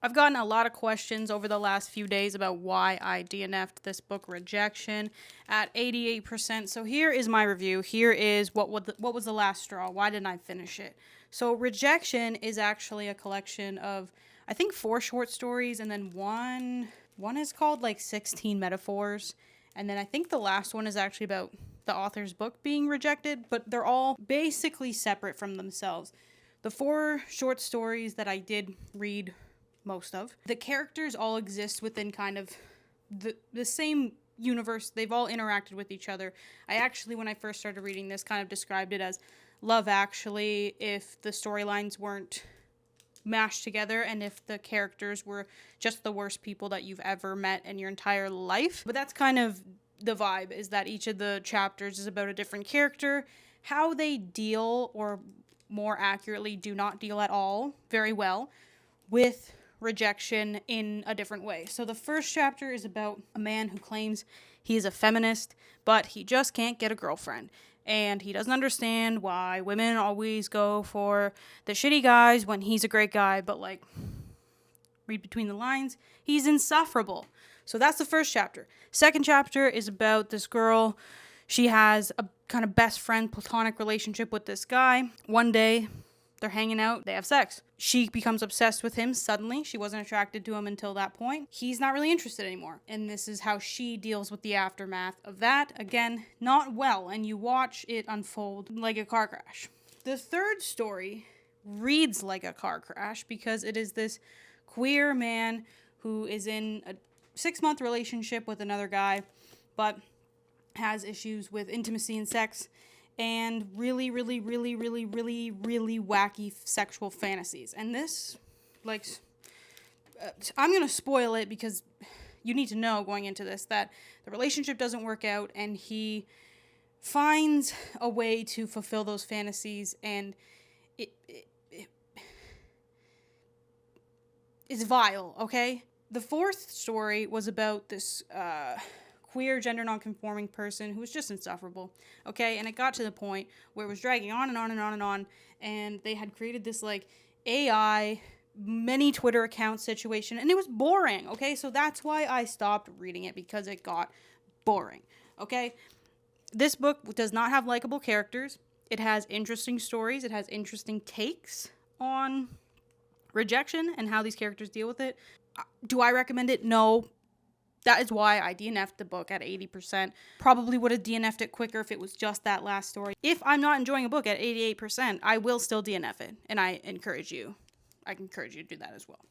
I've gotten a lot of questions over the last few days about why I DNF'd this book, Rejection, at 88%. So here is my review. Here is what was the last straw. Why didn't I finish it? So Rejection is actually a collection of, I think, 4 short stories, and then one is called like 16 Metaphors. And then I think the last one is actually about the author's book being rejected, but they're all basically separate from themselves. The 4 short stories that I did read most of, the characters all exist within kind of the same universe. They've all interacted with each other. I actually, when I first started reading this, kind of described it as Love Actually if the storylines weren't mashed together and if the characters were just the worst people that you've ever met in your entire life. But that's kind of the vibe, is that each of the chapters is about a different character, how they deal, or more accurately, do not deal at all very well with rejection in a different way. So the first chapter is about a man who claims he is a feminist, but he just can't get a girlfriend. And he doesn't understand why women always go for the shitty guys when he's a great guy, but like, read between the lines, he's insufferable. So that's the first chapter. Second chapter is about this girl. She has a kind of best friend platonic relationship with this guy. One day, they're hanging out, they have sex. She becomes obsessed with him suddenly. She wasn't attracted to him until that point. He's not really interested anymore. And this is how she deals with the aftermath of that. Again, not well, and you watch it unfold like a car crash. The third story reads like a car crash because it is this queer man who is in a 6-month relationship with another guy, but has issues with intimacy and sex, and really, really, really, really, really, really wacky sexual fantasies. And this, like, I'm going to spoil it because you need to know going into this that the relationship doesn't work out, and he finds a way to fulfill those fantasies, and it's vile, okay? The fourth story was about this queer, gender non-conforming person who was just insufferable, okay? And it got to the point where it was dragging on and on and on and on, and they had created this, like, AI, many Twitter account situation, and it was boring, okay? So that's why I stopped reading it, because it got boring, okay? This book does not have likable characters. It has interesting stories. It has interesting takes on rejection and how these characters deal with it. Do I recommend it? No. That is why I DNF'd the book at 80%. Probably would have DNF'd it quicker if it was just that last story. If I'm not enjoying a book at 88%, I will still DNF it. And I encourage you to do that as well.